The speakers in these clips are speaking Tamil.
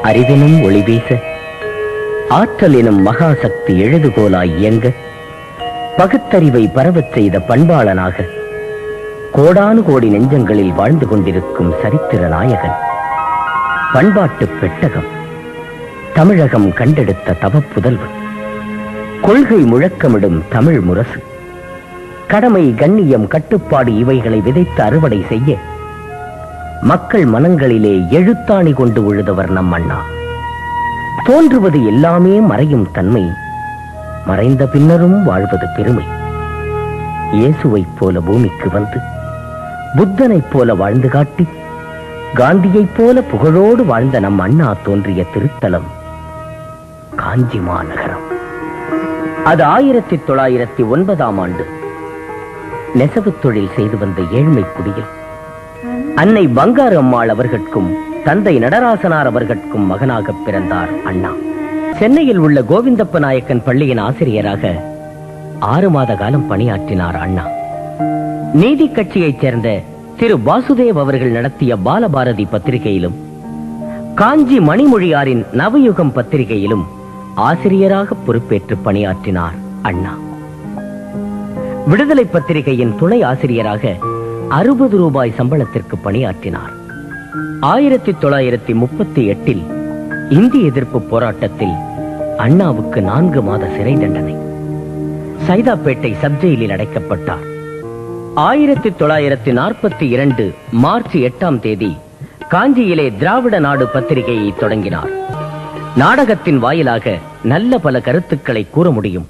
அறிவினும் ஒளி வீச, ஆற்றல் எனும் மகாசக்தி எழுதுகோலாய் இயங்க, பகுத்தறிவை பரவச் செய்த பண்பாளனாக கோடானு கோடி நெஞ்சங்களில் வாழ்ந்து கொண்டிருக்கும் சரித்திர நாயகன், பண்பாட்டு பெட்டகம், தமிழகம் கண்டெடுத்த தவப்புதல்வன், கொள்கை முழக்கமிடும் தமிழ் முரசு, கடமை கண்ணியம் கட்டுப்பாடு இவைகளை விதைத்து அறுவடை செய்ய மக்கள் மனங்களிலே எழுத்தாணி கொண்டு உழுதவர் நம் அண்ணா. தோன்றுவது எல்லாமே மறையும் தன்மை, மறைந்த பின்னரும் வாழ்வது பெருமை. இயேசுவைப் போல பூமிக்கு வந்து, புத்தனைப் போல வாழ்ந்து காட்டி, காந்தியைப் போல புகழோடு வாழ்ந்த நம் அண்ணா தோன்றிய திருத்தலம் காஞ்சி மாநகரம். அது 1909ஆம் ஆண்டு நெசவு தொழில் செய்து வந்த ஏழ்மை குடியில் அன்னை பங்காரு அம்மாள் அவர்களுக்கும் தந்தை நடராசனார் அவர்களுக்கும் மகனாக பிறந்தார் அண்ணா. சென்னையில் உள்ள கோவிந்தப்ப நாயக்கன் பள்ளியின் ஆசிரியராக 6 மாத காலம் பணியாற்றினார் அண்ணா. நீதி கட்சியைச் சேர்ந்த திரு வாசுதேவ் அவர்கள் நடத்திய பாலபாரதி பத்திரிகையிலும், காஞ்சி மணிமொழியாரின் நவயுகம் பத்திரிகையிலும் ஆசிரியராக பொறுப்பேற்று பணியாற்றினார் அண்ணா. விடுதலை பத்திரிகையின் துணை ஆசிரியராக 60 ரூபாய் சம்பளத்திற்கு பணியாற்றினார். 1938 இந்தி எதிர்ப்பு போராட்டத்தில் அண்ணாவுக்கு 4 மாத சிறை தண்டனை. சைதாப்பேட்டை சப்ஜெயிலில் அடைக்கப்பட்டார். 1942 மார்ச் 8ஆம் தேதி காஞ்சியிலே திராவிட நாடு பத்திரிகையை தொடங்கினார். நாடகத்தின் வாயிலாக நல்ல பல கருத்துக்களை கூற முடியும்,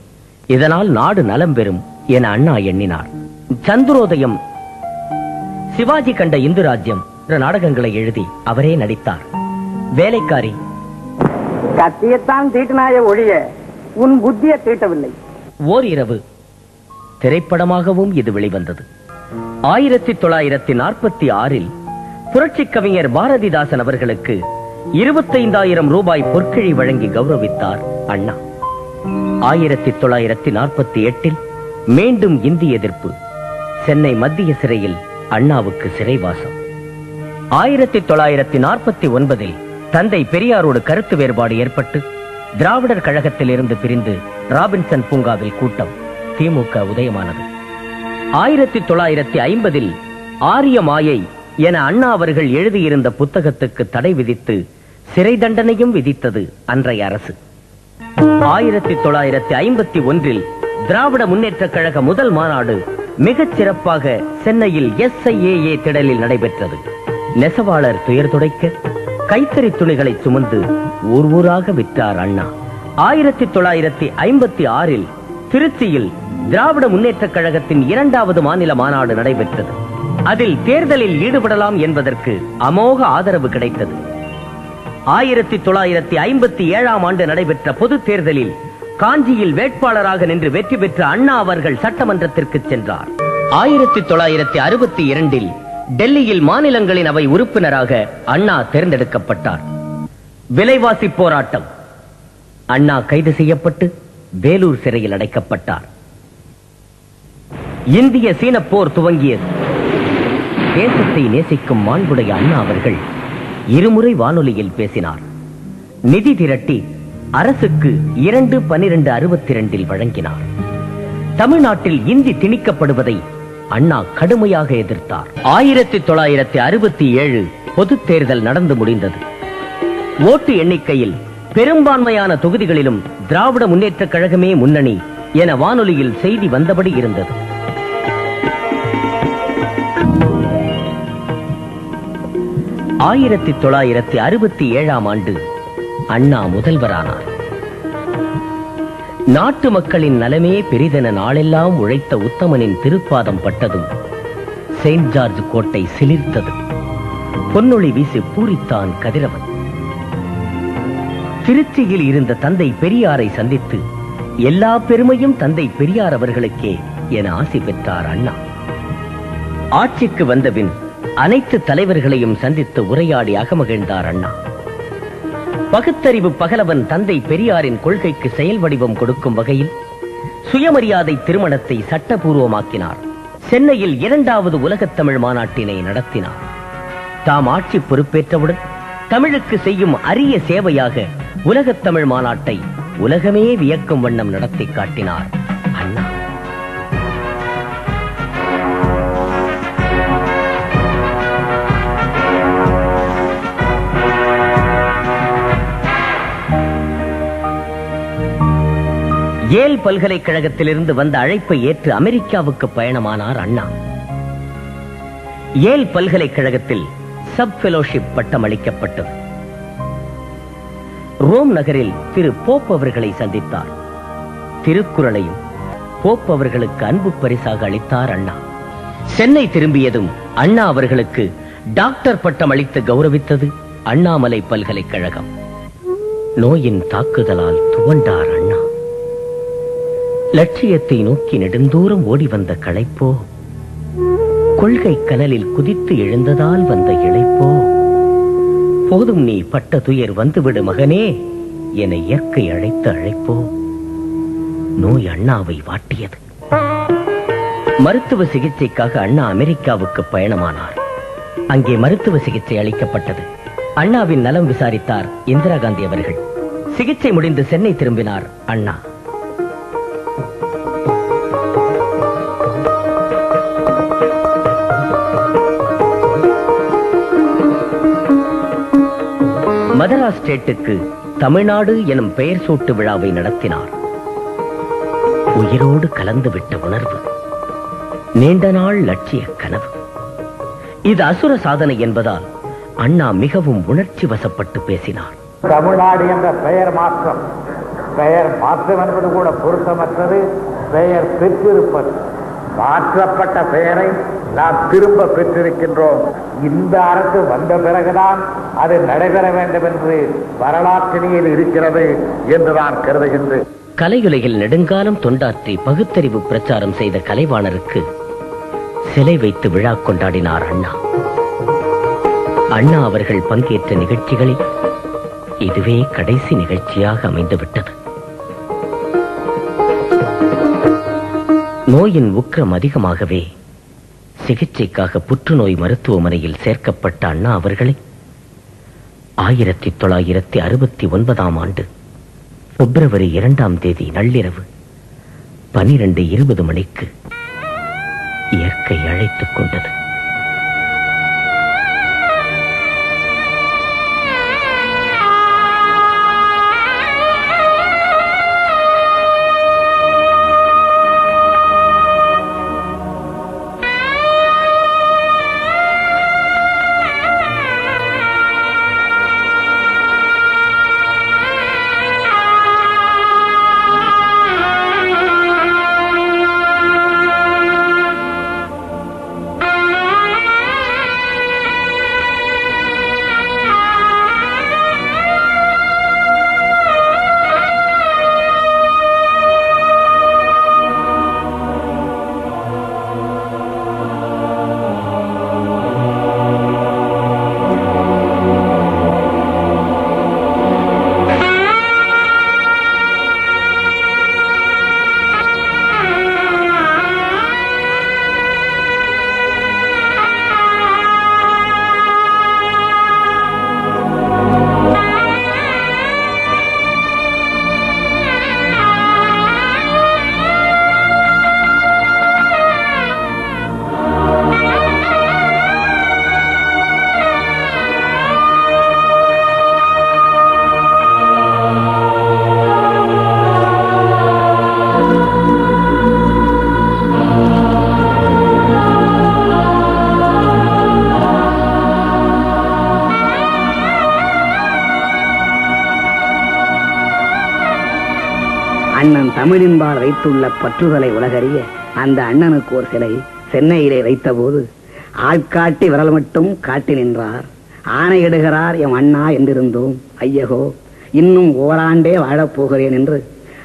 இதனால் நாடு நலம் பெறும் என அண்ணா எண்ணினார். சந்திரோதயம், சிவாஜி கண்ட இந்து ராஜ்யம் நாடகங்களை எழுதி அவரே நடித்தார். வேலைக்காரி, கத்தியத்தான் தீட்டினாய ஒழிய உன் புத்தியை தீட்டவில்லை, ஓர் இரவு திரைப்படமாகவும் இது வெளிவந்தது. 1946 புரட்சி கவிஞர் பாரதிதாசன் அவர்களுக்கு 25,000 ரூபாய் பொற்கிழி வழங்கி கௌரவித்தார் அண்ணா. 1948 மீண்டும் இந்தி எதிர்ப்பு. சென்னை மத்திய சிறையில் அண்ணாவுக்கு சிறைவாசம். 1949 தந்தை பெரியாரோடு கருத்து வேறுபாடு ஏற்பட்டு திராவிடர் கழகத்தில் இருந்து பிரிந்து ராபின்சன் பூங்காவில் கூட்டம், திமுக உதயமானது. 1950 ஆரிய மாயை என அண்ணா அவர்கள் எழுதியிருந்த புத்தகத்துக்கு தடை விதித்து சிறை தண்டனையும் விதித்தது அன்றைய அரசு. 1951 திராவிட முன்னேற்ற கழக முதல் மாநாடு மிகச் சிறப்பாக சென்னையில் SIAA திடலில் நடைபெற்றது. நெசவாளர் துயர் துடைக்க கைத்தறி துணிகளை சுமந்து ஊர் ஊராக விற்றார் அண்ணா. 1956 திருச்சியில் திராவிட முன்னேற்ற கழகத்தின் 2வது மாநில மாநாடு நடைபெற்றது. அதில் தேர்தலில் ஈடுபடலாம் என்பதற்கு அமோக ஆதரவு கிடைத்தது. 1957ஆம் ஆண்டு நடைபெற்ற பொது தேர்தலில் காஞ்சியில் வேட்பாளராக நின்று வெற்றி பெற்ற அண்ணா அவர்கள் சட்டமன்றத்திற்கு சென்றார். 1962 டெல்லியில் மாநிலங்களின் அவை உறுப்பினராக அண்ணா தேர்ந்தெடுக்கப்பட்டார். விலைவாசி போராட்டம். அண்ணா கைது செய்யப்பட்டு வேலூர் சிறையில் அடைக்கப்பட்டார். இந்திய சீன போர் துவங்கியது. தேசத்தை நேசிக்கும் மாண்புடைய அண்ணா அவர்கள் இருமுறை வானொலியில் பேசினார். நிதி திரட்டி அரசுக்கு 2/12/62 வழங்கினார். தமிழ்நாட்டில் இந்தி திணிக்கப்படுவதை அண்ணா கடுமையாக எதிர்த்தார். 1967 பொது தேர்தல் நடந்து முடிந்தது. ஓட்டு எண்ணிக்கையில் பெரும்பான்மையான தொகுதிகளிலும் திராவிட முன்னேற்ற கழகமே முன்னணி என வானொலியில் செய்தி வந்தபடி இருந்தது. ஆயிரத்தி 1967ஆம் ஆண்டு அண்ணா முதல்வரானார். நாட்டு மக்களின் நலமே பெரிதென நாளெல்லாம் உழைத்த உத்தமனின் திருப்பாதம் பட்டதும் செயின்ட் ஜார்ஜ் கோட்டை சிலிர்த்தது. பொன்னொளி வீசி பூரித்தான் கதிரவன். திருச்சியில் இருந்த தந்தை பெரியாரை சந்தித்து எல்லா பெருமையும் தந்தை பெரியார் அவர்களுக்கே என ஆசி பெற்றார் அண்ணா. ஆட்சிக்கு வந்தபின் அனைத்து தலைவர்களையும் சந்தித்து உரையாடி அகமகிழ்ந்தார் அண்ணா. பகுத்தறிவு பகலவன் தந்தை பெரியாரின் கொள்கைக்கு செயல் வடிவம் கொடுக்கும் வகையில் சுயமரியாதை திருமணத்தை சட்டபூர்வமாக்கினார். சென்னையில் 2வது உலகத் தமிழ் மாநாட்டினை நடத்தினார். தாம் ஆட்சி பொறுப்பேற்றவுடன் தமிழுக்கு செய்யும் அரிய சேவையாக உலகத் தமிழ் மாநாட்டை உலகமே வியக்கும் வண்ணம் நடத்தி காட்டினார் அண்ணா. ஏல் பல்கலைக்கழகத்திலிருந்து வந்த அழைப்பை ஏற்று அமெரிக்காவுக்கு பயணமானார் அண்ணா. ஏல் பல்கலைக்கழகத்தில் சப் ஃபெலோஷிப் பட்டம் அளிக்கப்பட்டது. ரோம் நகரில் திரு போப் அவர்களை சந்தித்தார். திருக்குறளையும் போப் அவர்களுக்கு அன்பு பரிசாக அளித்தார் அண்ணா. சென்னை திரும்பியதும் அண்ணா அவர்களுக்கு டாக்டர் பட்டம் அளித்து கௌரவித்தது அண்ணாமலை பல்கலைக்கழகம். நோயின் தாக்குதலால் துவண்டார் அண்ணா. லட்சியத்தை நோக்கி நெடுந்தூரம் ஓடி வந்த களைப்போ, கொள்கை கனலில் குதித்து எழுந்ததால் வந்த இளைப்போ, போதும் நீ பட்ட துயர் வந்துவிடு மகனே என இயற்கை அழைத்த அழைப்போ, நோய் அண்ணாவை வாட்டியது. மருத்துவ சிகிச்சைக்காக அண்ணா அமெரிக்காவுக்கு பயணமானார். அங்கே மருத்துவ சிகிச்சை அளிக்கப்பட்டது. அண்ணாவின் நலம் விசாரித்தார் இந்திரா காந்தி அவர்கள். சிகிச்சை முடிந்து சென்னை திரும்பினார் அண்ணா. மதராஸ் ஸ்டேட்டுக்கு தமிழ்நாடு எனும் பெயர் சூட்டு விழாவை நடத்தினார். உயிரோடு கலந்துவிட்ட உணர்வு, நீண்ட நாள் லட்சிய கனவு. இது அசுர சாதனை என்பதால் அண்ணா மிகவும் உணர்ச்சி வசப்பட்டு பேசினார். தமிழ்நாடு என்ற பெயர் மாற்றம் என்பது கூட பொருத்தமற்றது. பெயர் பெற்றிருப்பது, மாற்றப்பட்ட பெயரை நாம் திரும்ப பெற்றிருக்கின்றோம். இந்த அரசு வந்த பிறகுதான் அது நடைபெற வேண்டும் என்று வரலாற்றினில் இருக்கிறது என்று நான் கருதுகின்றேன். கலையுலகில் நெடுங்காலம் தொண்டாற்றி பகுத்தறிவு பிரச்சாரம் செய்த கலைவாணருக்கு சிலை வைத்து விழா கொண்டாடினார் அண்ணா. அண்ணா அவர்கள் பங்கேற்ற நிகழ்ச்சிகளில் இதுவே கடைசி நிகழ்ச்சியாக அமைந்துவிட்டது. நோயின் உக்கிரம் அதிகமாகவே சிகிச்சைக்காக புற்றுநோய் மருத்துவமனையில் சேர்க்கப்பட்ட அண்ணா அவர்களை 1969 ஆண்டு பிப்ரவரி 2 நள்ளிரவு 12:20 மணிக்கு இயற்கை அழைத்துக் கொண்டது. அண்ணன் தமிழின்பால் வைத்துள்ள பற்றுதலை உலகறிய அந்த அண்ணனுக்கு ஒரு சிலை சென்னையிலே வைத்தபோது ஆள்காட்டி விரல் மட்டும் காட்டி நின்றார். ஆணையிடுகிறார் எம் அண்ணா என்றிருந்தோம். ஐயகோ, இன்னும் ஓராண்டே வாழப்போகிறேன் என்று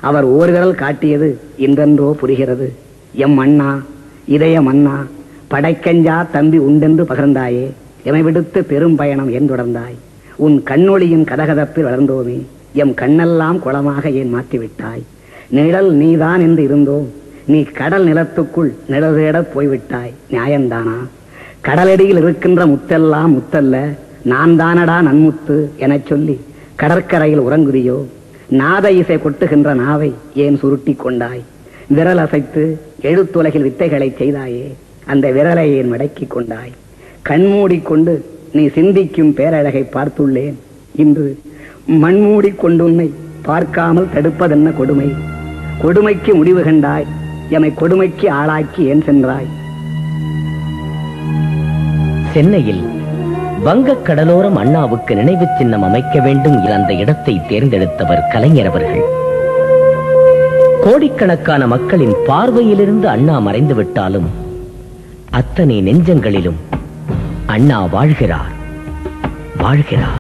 அவர் ஓர்விரல் காட்டியது இன்றென்றோ புரிகிறது. எம் அண்ணா, இதயம் அண்ணா, படைக்கஞ்சா தம்பி உண்டென்று பகிர்ந்தாயே, எமை விடுத்து பெரும் பயணம் ஏன் தொடர்ந்தாய்? உன் கண்ணொளியின் கதகதப்பில் வளர்ந்தோமே, எம் கண்ணெல்லாம் குளமாக ஏன் மாற்றிவிட்டாய்? நிழல் நீதான் என்று இருந்தோம், நீ கடல் நிலத்துக்குள் நிழல் தேட போய்விட்டாய். நியாயந்தானா? கடலடியில் இருக்கின்ற முத்தெல்லாம் முத்தல்ல, நான் தானடா நன்முத்து எனச் சொல்லி கடற்கரையில் உறங்குதியோ? நாத இசை கொட்டுகின்ற நாவை ஏன் சுருட்டி கொண்டாய்? விரல் அசைத்து எழுத்துலகில் வித்தைகளை செய்தாயே, அந்த விரலை ஏன் மடக்கிக் கொண்டாய்? கண்மூடிக்கொண்டு நீ சிந்திக்கும் பேரழகை பார்த்துள்ளேன். இன்று மண்மூடிக்கொண்டு உன்னை பார்க்காமல் தடுப்பதென்ன கொடுமை? கொடுமைக்கு முடிவு கண்டாய், எமை கொடுமைக்கு ஆளாக்கி ஏன் சென்றாய்? சென்னையில் வங்கக் கடலோரம் அண்ணாவுக்கு நினைவு சின்னம் அமைக்க வேண்டும் என்ற அந்த இடத்தை தேர்ந்தெடுத்தவர் கலைஞர் அவர்கள். கோடிக்கணக்கான மக்களின் பார்வையிலிருந்து அண்ணா மறைந்து விட்டாலும் அத்தனை நெஞ்சங்களிலும் அண்ணா வாழ்கிறார், வாழ்கிறார்.